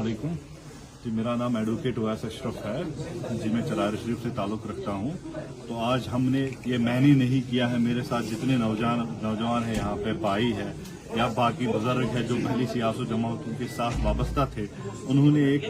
अस्सलामुअलैकुम जी। मेरा नाम एडवोकेट ओवैस अशरफ है जी। मैं चरार शरीफ से ताल्लुक़ रखता हूँ। तो आज हमने ये मैंने नहीं किया है, मेरे साथ जितने नौजवान हैं यहाँ पे भाई है या बाकी बुजुर्ग है जो पहली सियासत जमातों के साथ वाबस्ता थे, उन्होंने एक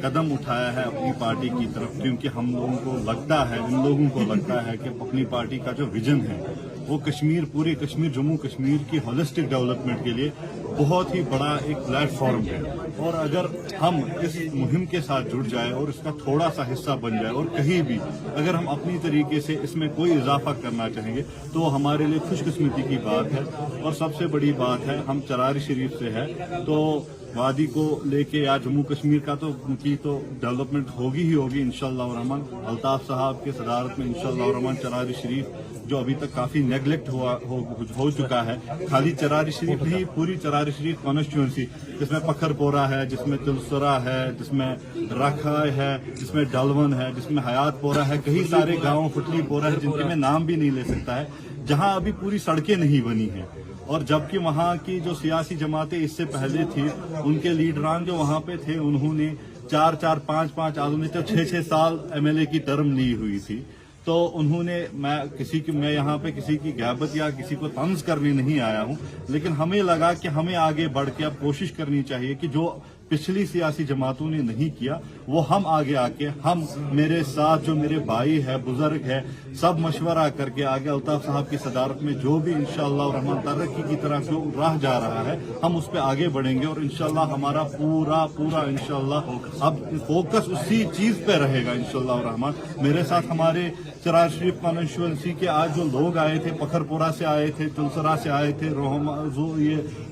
कदम उठाया है अपनी पार्टी की तरफ, क्योंकि हम लोगों को लगता है, इन लोगों को लगता है कि अपनी पार्टी का जो विजन है वो कश्मीर, पूरे कश्मीर, जम्मू कश्मीर की होलिस्टिक डेवलपमेंट के लिए बहुत ही बड़ा एक प्लेटफॉर्म है। और अगर हम इस मुहिम के साथ जुड़ जाए और इसका थोड़ा सा हिस्सा बन जाए और कहीं भी अगर हम अपनी तरीके से इसमें कोई इजाफा करना चाहेंगे तो हमारे लिए खुशकिस्मती की बात है। और सबसे बड़ी बात है, हम चरार शरीफ से है तो वादी को लेके या जम्मू कश्मीर का तो की तो डेवलपमेंट होगी ही होगी इंशाअल्लाह रहमान। अल्ताफ साहब के सदारत में इंशाअल्लाह रहमान चरार शरीफ जो अभी तक काफी नेगलेक्ट हो चुका है, खाली चरार शरीफ नहीं, पूरी चरार शरीफ कॉन्स्टिट्यूंसी जिसमें पखरपोरा है, जिसमें तिलसरा है, जिसमें रखाय है, जिसमें डलवन है, जिसमें हयातपोरा है, कई सारे गाँव, फुटलीपोरा है जिनके मैं नाम भी नहीं ले सकता है, जहाँ अभी पूरी सड़कें नहीं बनी हैं। और जबकि वहाँ की जो सियासी जमातें इससे पहले थी, उनके लीडरान जो वहाँ पे थे, उन्होंने 4-4, 5-5 आदमी तो 6-6 साल एमएलए की टर्म ली हुई थी। तो उन्होंने, मैं यहाँ पे किसी की गैबत या किसी को तंज करने नहीं आया हूँ, लेकिन हमें लगा कि हमें आगे बढ़ के अब कोशिश करनी चाहिए कि जो पिछली सियासी जमातों ने नहीं किया वो हम आगे आके, हम मेरे साथ जो मेरे भाई है, बुजुर्ग है, सब मशवरा करके आगे अल्ताफ साहब की सदारत में जो भी इंशाअल्लाह रहमान तरक्की की तरफ जो राह जा रहा है, हम उस पर आगे बढ़ेंगे। और इंशाअल्लाह हमारा पूरा इंशाअल्लाह अब फोकस उसी चीज पे रहेगा इंशाअल्लाह रहमान। मेरे साथ हमारे चरार शरीफ कॉन्स्टिट्यूंसी के आज जो लोग आए थे, पखरपुरा से आए थे, तुलसरा से आए थे,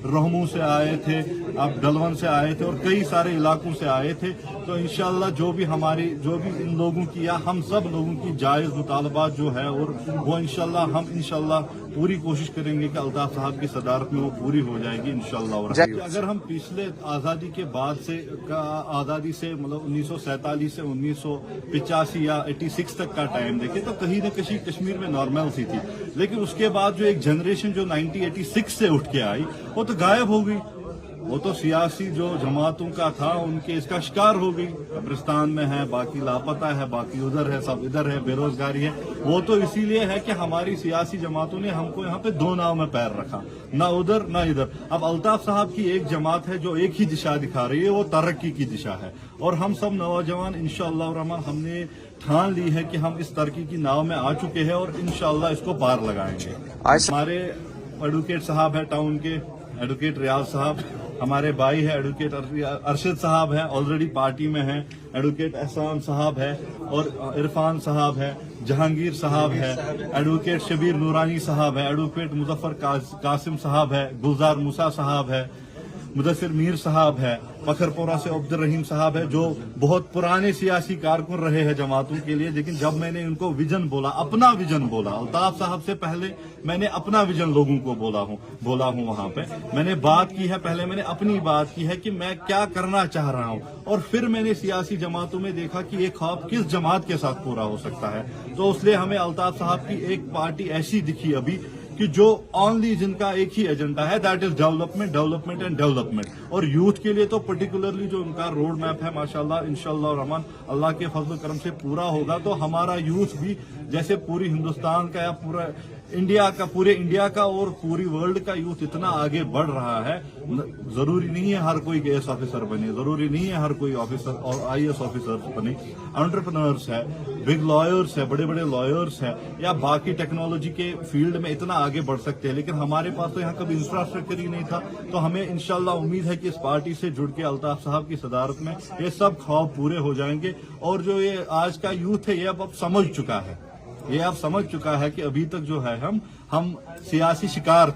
रोहमू से आए थे, अब डलवन से आए थे और कई सारे इलाकों से आए थे। तो इंशाअल्लाह जो भी इन लोगों की या हम सब लोगों की जायज मुतालबात जो है, और वो इंशाअल्लाह पूरी कोशिश करेंगे कि अल्ताफ साहब की सदारत में वो पूरी हो जाएगी इंशाअल्लाह। अगर हम पिछले आज़ादी के बाद से आज़ादी से मतलब 1947 से 1985 या 86 तक का टाइम देखें तो कहीं न कहीं कश्मीर में नॉर्मल सी थी, लेकिन उसके बाद जो एक जनरेशन जो 1986 से उठ के आई वो तो गायब हो गई। वो तो सियासी जो जमातों का था उनके इसका शिकार हो गई, कब्रिस्तान में है, बाकी लापता है, बाकी उधर है, सब इधर है, बेरोजगारी है। वो तो इसीलिए है कि हमारी सियासी जमातों ने हमको यहाँ पे दो नाव में पैर रखा, ना उधर ना इधर। अब अल्ताफ साहब की एक जमात है जो एक ही दिशा दिखा रही है, वो तरक्की की दिशा है। और हम सब नौजवान इंशाअल्लाह रहमान हमने ठान ली है कि हम इस तरक्की की नाव में आ चुके हैं और इंशाअल्लाह इसको पार लगाएंगे। हमारे एडवोकेट साहब है टाउन के, एडवोकेट रियाज साहब, हमारे भाई है एडवोकेट अरशद साहब है, ऑलरेडी पार्टी में है, एडवोकेट एहसान साहब है और इरफान साहब है, जहांगीर साहब है, एडवोकेट शबीर नूरानी साहब है, एडवोकेट मुजफ्फर कासिम साहब है, गुलजार मूसा साहब है, मुदस्सिर मीर साहब है, पखरपोरा से अब्दुल रहीम साहब है, जो बहुत पुराने सियासी कारकुन रहे हैं जमातों के लिए। लेकिन जब मैंने उनको विजन बोला, अपना विजन बोला, अल्ताफ साहब से पहले मैंने अपना विजन लोगों को बोला हूं वहां पे मैंने बात की है, पहले मैंने अपनी बात की है कि मैं क्या करना चाह रहा हूं, और फिर मैंने सियासी जमातों में देखा कि ये ख्वाब किस जमात के साथ पूरा हो सकता है। तो इसलिए हमें अल्ताफ साहब की एक पार्टी ऐसी दिखी अभी कि जो ओनली जिनका एक ही एजेंडा है, that is development and development. और यूथ के लिए तो पर्टिकुलरली जो उनका रोड मैप है माशाल्लाह इंशाअल्लाह रहमान अल्लाह के फजल करम से पूरा होगा। तो हमारा यूथ भी जैसे पूरी हिंदुस्तान का या पूरे इंडिया का और पूरी वर्ल्ड का यूथ इतना आगे बढ़ रहा है, जरूरी नहीं है हर कोई आईएएस ऑफिसर बने, जरूरी नहीं है हर कोई ऑफिसर और आईएएस ऑफिसर बने। एंटरप्रेन्योर्स है, बिग लॉयर्स है, बड़े बड़े लॉयर्स है, या बाकी टेक्नोलॉजी के फील्ड में इतना आगे बढ़ सकते हैं। लेकिन हमारे पास तो यहाँ कभी इंफ्रास्ट्रक्चर ही नहीं था। तो हमें इंशाल्लाह उम्मीद है कि इस पार्टी से जुड़ के अल्ताफ साहब की सदारत में ये सब ख्वाब पूरे हो जाएंगे। और जो ये आज का यूथ है ये अब समझ चुका है, ये अब समझ चुका है कि अभी तक जो है हम सियासी शिकार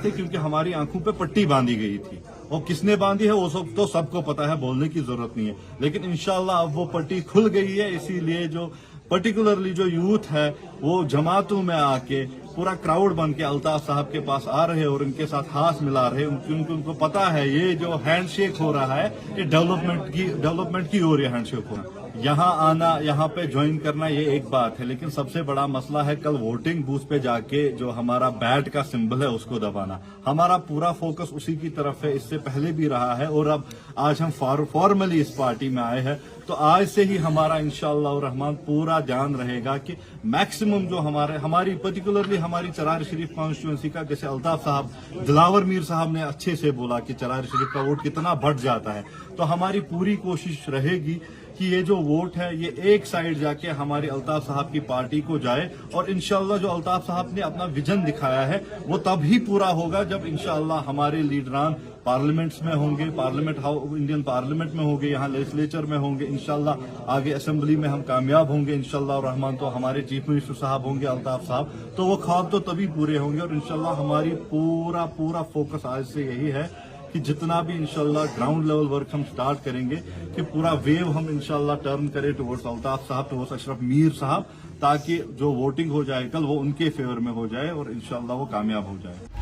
थे, क्योंकि हमारी आंखों पे पट्टी बांधी गई थी। और किसने बांधी है वो सब तो सबको पता है, बोलने की जरूरत नहीं है। लेकिन इंशाअल्लाह अब वो पट्टी खुल गई है, इसीलिए जो पर्टिकुलरली जो यूथ है वो जमातों में आके पूरा क्राउड बन के अल्ताफ साहब के पास आ रहे हैं और उनके साथ हाथ मिला रहे हैं, क्योंकि उनको पता है ये जो हैंडशेक हो रहा है ये डेवलपमेंट की ओर ये हैंडशेक हो रहा है। यहाँ आना, यहाँ पे ज्वाइन करना ये एक बात है, लेकिन सबसे बड़ा मसला है कल वोटिंग बूथ पे जाके जो हमारा बैट का सिंबल है उसको दबाना। हमारा पूरा फोकस उसी की तरफ है, इससे पहले भी रहा है और अब आज हम फॉर्मली इस पार्टी में आए हैं, तो आज से ही हमारा इंशाअल्लाह रहमान पूरा ध्यान रहेगा कि मैक्सिमम जो हमारी पर्टिकुलरली हमारी चरार शरीफ कॉन्स्टिट्यूंसी का, जैसे अल्ताफ साहब, दिलावर मीर साहब ने अच्छे से बोला कि चरार शरीफ का वोट कितना बढ़ जाता है, तो हमारी पूरी कोशिश रहेगी कि ये जो वोट है ये एक साइड जाके हमारे अल्ताफ साहब की पार्टी को जाए, और इंशाअल्लाह जो अल्ताफ साहब ने अपना विजन दिखाया है वो तब ही पूरा होगा जब इंशाअल्लाह हमारे लीडरान पार्लियामेंट्स में होंगे, इंडियन पार्लियामेंट में होंगे, यहाँ लेजिस्लेचर में होंगे, इंशाअल्लाह आगे असेंबली में हम कामयाब होंगे इंशाअल्लाह रहमान, तो हमारे चीफ मिनिस्टर साहब होंगे अल्ताफ साहब, तो वो ख्वाब तो तभी पूरे होंगे। और इंशाअल्लाह हमारी पूरा फोकस आज से यही है कि जितना भी इंशाअल्लाह ग्राउंड लेवल वर्क हम स्टार्ट करेंगे कि पूरा वेव हम इंशाअल्लाह टर्न करें टुवर्ड्स अल्ताफ साहब, टुवर्ड्स अशरफ मीर साहब, ताकि जो वोटिंग हो जाए कल वो उनके फेवर में हो जाए और इंशाअल्लाह वो कामयाब हो जाए।